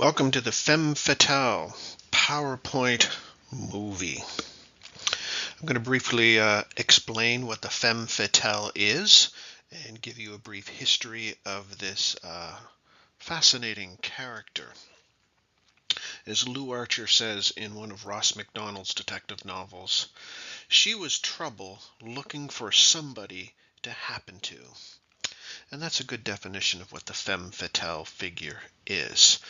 Welcome to the Femme Fatale PowerPoint movie. I'm going to briefly explain what the Femme Fatale is and give you a brief history of this fascinating character. As Lou Archer says in one of Ross MacDonald's detective novels, she was trouble looking for somebody to happen to. And that's a good definition of what the femme fatale figure is.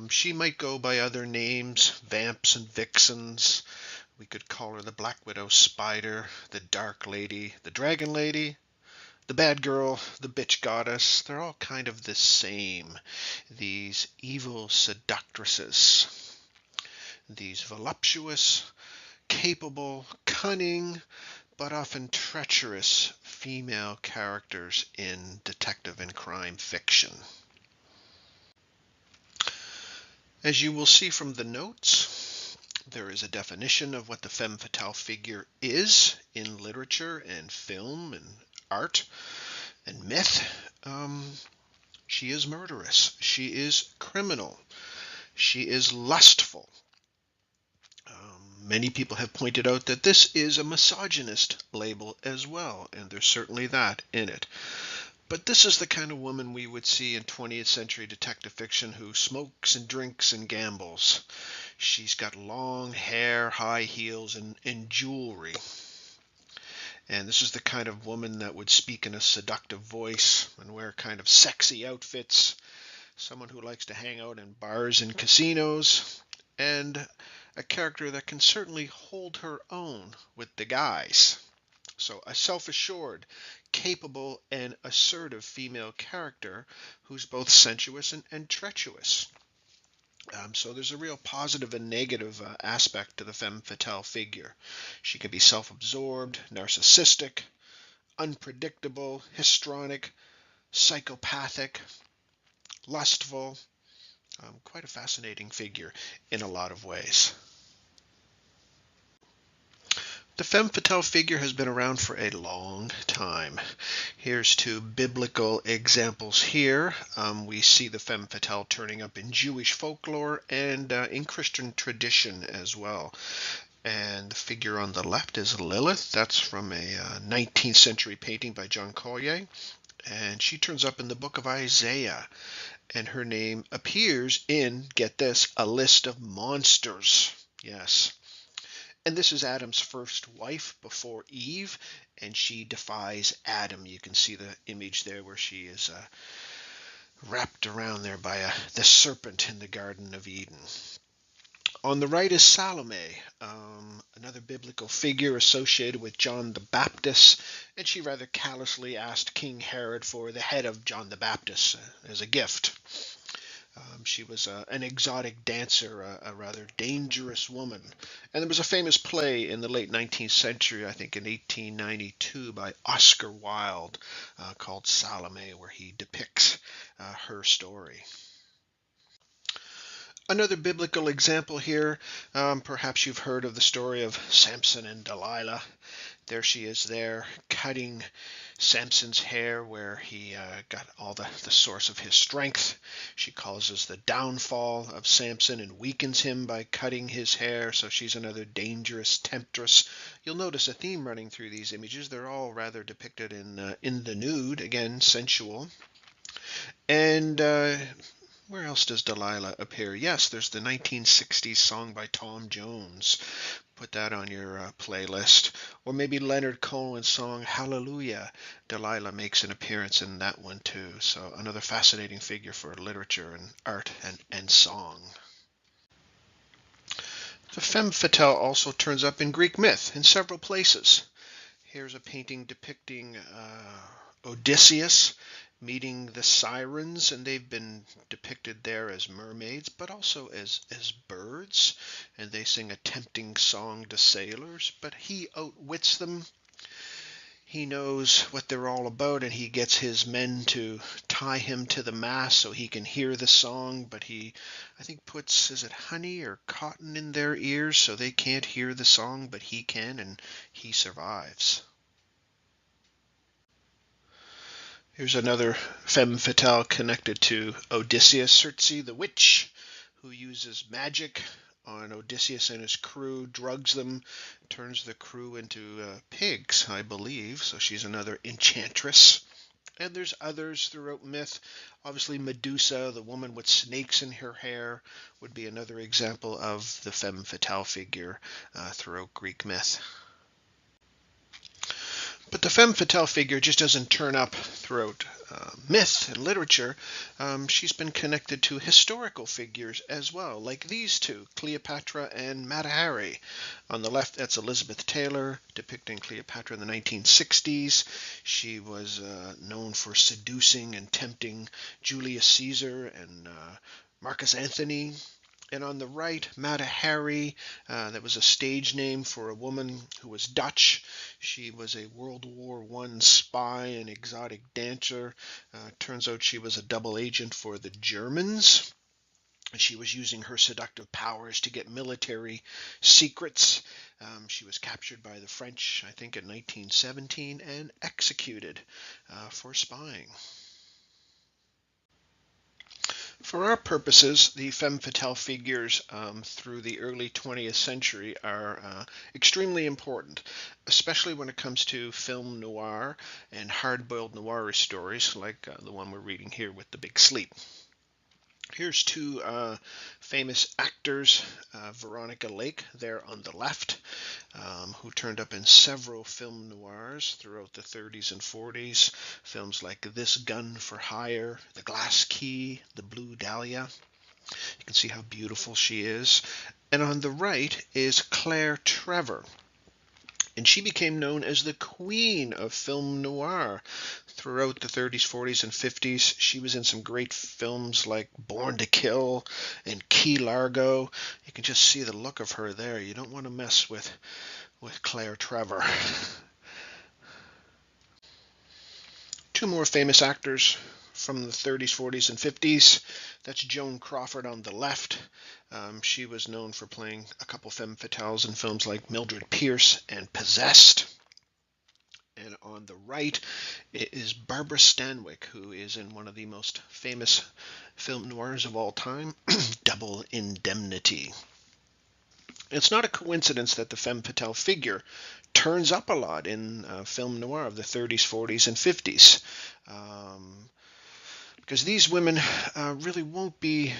She might go by other names, vamps and vixens. We could call her the Black Widow Spider, the Dark Lady, the Dragon Lady, the Bad Girl, the Bitch Goddess. They're all kind of the same. These evil seductresses. These voluptuous, capable, cunning, but often treacherous female characters in detective and crime fiction. As you will see from the notes, there is a definition of what the femme fatale figure is in literature and film and art and myth. She is murderous. She is criminal. She is lustful. Many people have pointed out that this is a misogynist label as well, and there's certainly that in it. But this is the kind of woman we would see in 20th century detective fiction who smokes and drinks and gambles. She's got long hair, high heels, and jewelry. And this is the kind of woman that would speak in a seductive voice and wear kind of sexy outfits. Someone who likes to hang out in bars and casinos. And a character that can certainly hold her own with the guys. So a self-assured, capable, and assertive female character who's both sensuous and treacherous. So there's a real positive and negative aspect to the femme fatale figure. She can be self-absorbed, narcissistic, unpredictable, histrionic, psychopathic, lustful. Quite a fascinating figure in a lot of ways. The femme fatale figure has been around for a long time. Here's two biblical examples here. We see the femme fatale turning up in Jewish folklore and in Christian tradition as well. And the figure on the left is Lilith. That's from a 19th century painting by John Collier. And she turns up in the book of Isaiah. And her name appears in, get this, a list of monsters. Yes. And this is Adam's first wife before Eve, and she defies Adam. You can see the image there where she is wrapped around there by the serpent in the Garden of Eden. On the right is Salome, another biblical figure associated with John the Baptist, and she rather callously asked King Herod for the head of John the Baptist as a gift. She was an exotic dancer, a rather dangerous woman. And there was a famous play in the late 19th century, I think in 1892, by Oscar Wilde called Salome, where he depicts her story. Another biblical example here, perhaps you've heard of the story of Samson and Delilah. There she is there, cutting Samson's hair where he got all the source of his strength. She causes the downfall of Samson and weakens him by cutting his hair, so she's another dangerous temptress. You'll notice a theme running through these images. They're all rather depicted in the nude, again, sensual. And where else does Delilah appear? Yes, there's the 1960s song by Tom Jones. Put that on your playlist. Or maybe Leonard Cohen's song Hallelujah. Delilah makes an appearance in that one too. So another fascinating figure for literature and art and song. The femme fatale also turns up in Greek myth in several places. Here's a painting depicting Odysseus meeting the sirens, and they've been depicted there as mermaids, but also as birds, and they sing a tempting song to sailors, but he outwits them. He knows what they're all about, and he gets his men to tie him to the mast so he can hear the song, but he, I think, puts, is it honey or cotton in their ears so they can't hear the song, but he can, and he survives. Here's another femme fatale connected to Odysseus, Circe the witch, who uses magic on Odysseus and his crew, drugs them, turns the crew into pigs, I believe. So she's another enchantress. And there's others throughout myth. Obviously, Medusa, the woman with snakes in her hair, would be another example of the femme fatale figure throughout Greek myth. But the femme fatale figure just doesn't turn up throughout myth and literature. She's been connected to historical figures as well, like these two, Cleopatra and Mata Hari. On the left, that's Elizabeth Taylor, depicting Cleopatra in the 1960s. She was known for seducing and tempting Julius Caesar and Marcus Antony. And on the right, Mata Hari, that was a stage name for a woman who was Dutch. She was a World War I spy and exotic dancer. Turns out she was a double agent for the Germans. She was using her seductive powers to get military secrets. She was captured by the French, I think, in 1917 and executed for spying. For our purposes, the femme fatale figures through the early 20th century are extremely important, especially when it comes to film noir and hard-boiled noirish stories like the one we're reading here with The Big Sleep. Here's two famous actors, Veronica Lake there on the left, who turned up in several film noirs throughout the 30s and 40s. Films like This Gun for Hire, The Glass Key, The Blue Dahlia. You can see how beautiful she is. And on the right is Claire Trevor. And she became known as the queen of film noir. Throughout the 30s, 40s, and 50s, she was in some great films like Born to Kill and Key Largo. You can just see the look of her there. You don't want to mess with Claire Trevor. Two more famous actors from the 30s, 40s, and 50s. That's Joan Crawford on the left. She was known for playing a couple femme fatales in films like Mildred Pierce and Possessed. And on the right is Barbara Stanwyck, who is in one of the most famous film noirs of all time, Double Indemnity. It's not a coincidence that the femme fatale figure turns up a lot in film noir of the 30s, 40s, and 50s. Because these women really won't be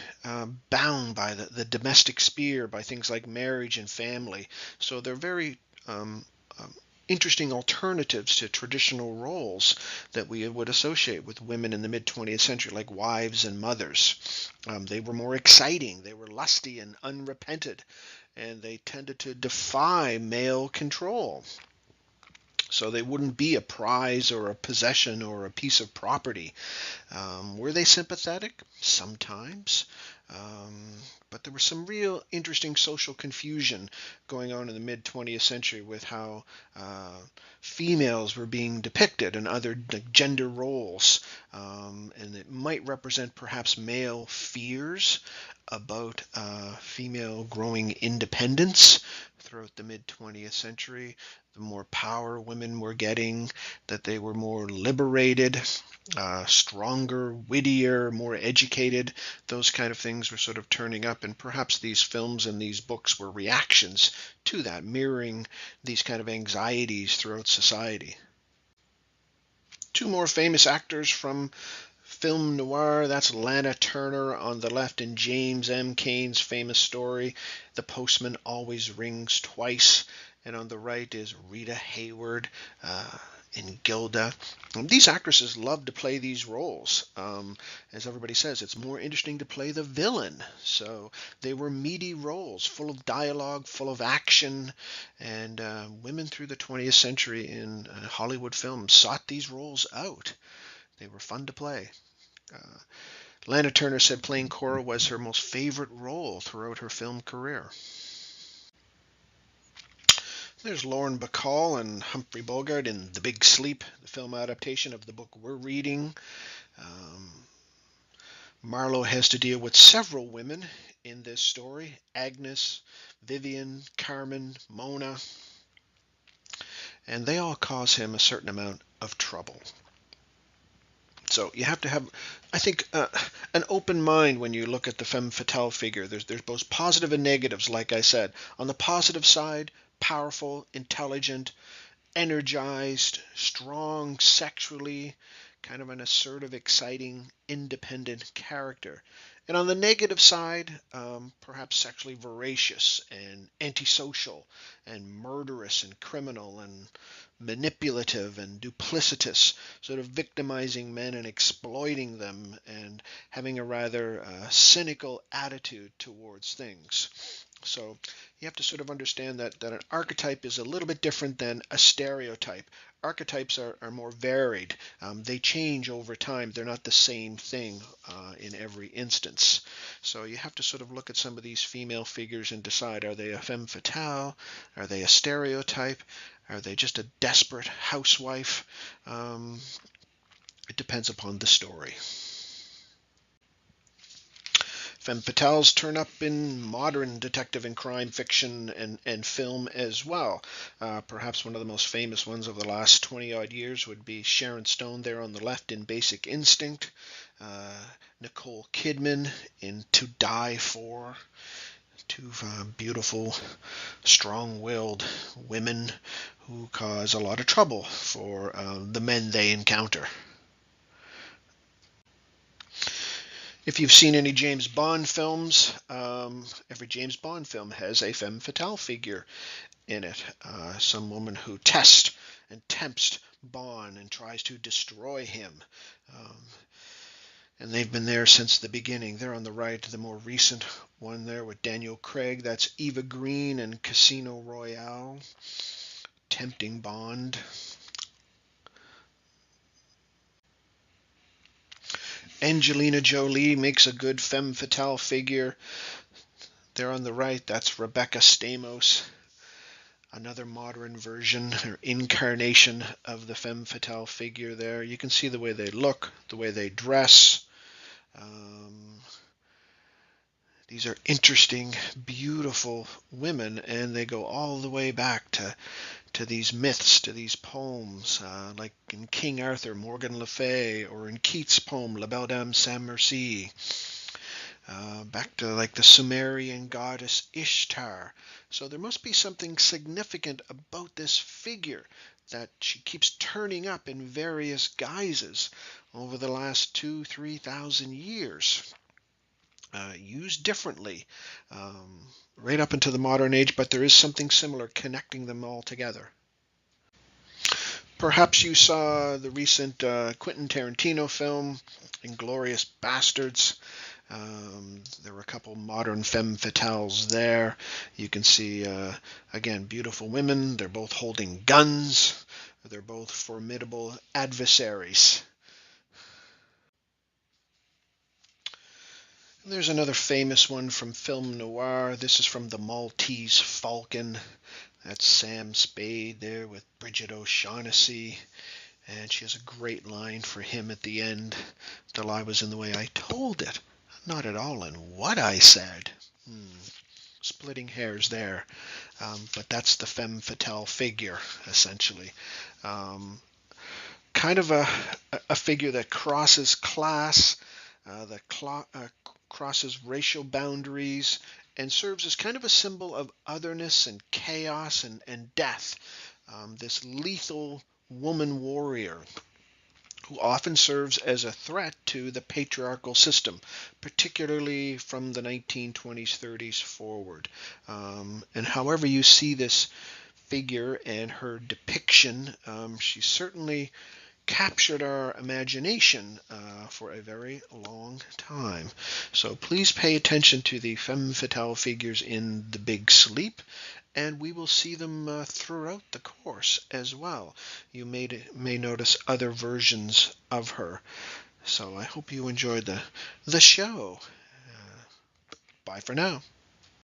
bound by the domestic sphere, by things like marriage and family. So they're very interesting alternatives to traditional roles that we would associate with women in the mid-20th century, like wives and mothers. They were more exciting, they were lusty and unrepented, and they tended to defy male control. So they wouldn't be a prize or a possession or a piece of property. Were they sympathetic? Sometimes. But there was some real interesting social confusion going on in the mid-20th century with how females were being depicted in other gender roles. And it might represent perhaps male fears about female growing independence throughout the mid-20th century. The more power women were getting, that they were more liberated, stronger, wittier, more educated. Those kind of things were sort of turning up, and perhaps these films and these books were reactions to that, mirroring these kind of anxieties throughout society. Two more famous actors from film noir, that's Lana Turner on the left and James M. Cain's famous story, The Postman Always Rings Twice. And on the right is Rita Hayworth in Gilda. And these actresses love to play these roles. As everybody says, it's more interesting to play the villain. So they were meaty roles, full of dialogue, full of action. And women through the 20th century in Hollywood films sought these roles out. They were fun to play. Lana Turner said playing Cora was her most favorite role throughout her film career. There's Lauren Bacall and Humphrey Bogart in The Big Sleep, the film adaptation of the book we're reading. Marlowe has to deal with several women in this story: Agnes, Vivian, Carmen, Mona, and they all cause him a certain amount of trouble. So you have to have, I think, an open mind when you look at the femme fatale figure. There's both positive and negatives, like I said. On the positive side, powerful, intelligent, energized, strong sexually, kind of an assertive, exciting, independent character. And on the negative side, perhaps sexually voracious and antisocial and murderous and criminal and manipulative and duplicitous, sort of victimizing men and exploiting them and having a rather cynical attitude towards things. So you have to sort of understand that an archetype is a little bit different than a stereotype. Archetypes are more varied. They change over time. They're not the same thing in every instance. So you have to sort of look at some of these female figures and decide, are they a femme fatale? Are they a stereotype? Are they just a desperate housewife? It depends upon the story. Femme fatales turn up in modern detective and crime fiction and film as well. Perhaps one of the most famous ones of the last 20-odd years would be Sharon Stone there on the left in Basic Instinct, Nicole Kidman in To Die For. Two beautiful, strong-willed women who cause a lot of trouble for the men they encounter. If you've seen any James Bond films, every James Bond film has a femme fatale figure in it. Some woman who tests and tempts Bond and tries to destroy him. Um, and they've been there since the beginning. They're on the right, the more recent one there with Daniel Craig. That's Eva Green in Casino Royale, tempting Bond. Angelina Jolie makes a good femme fatale figure. There on the right, that's Rebecca Stamos, another modern version or incarnation of the femme fatale figure there. You can see the way they look, the way they dress. These are interesting, beautiful women, and they go all the way back to these myths, to these poems, like in King Arthur, Morgan Le Fay, or in Keats' poem, La Belle Dame Sans Merci. Back to like the Sumerian goddess Ishtar. So there must be something significant about this figure that she keeps turning up in various guises over the last 2,000-3,000 years. Used differently right up into the modern age, but there is something similar connecting them all together. Perhaps you saw the recent Quentin Tarantino film, Inglourious Bastards. There were a couple modern femme fatales there. You can see, again, beautiful women. They're both holding guns. They're both formidable adversaries. And there's another famous one from film noir. This is from The Maltese Falcon. That's Sam Spade there with Bridget O'Shaughnessy. And she has a great line for him at the end. The lie was in the way I told it, not at all in what I said. Splitting hairs there. But that's the femme fatale figure, essentially. Kind of a figure that crosses class, that crosses racial boundaries, and serves as kind of a symbol of otherness and chaos and death. This lethal woman warrior who often serves as a threat to the patriarchal system, particularly from the 1920s, 30s forward. And however you see this figure and her depiction, she certainly captured our imagination for a very long time. So please pay attention to the femme fatale figures in The Big Sleep, and we will see them throughout the course as well. You may notice other versions of her. So I hope you enjoyed the show. Bye for now.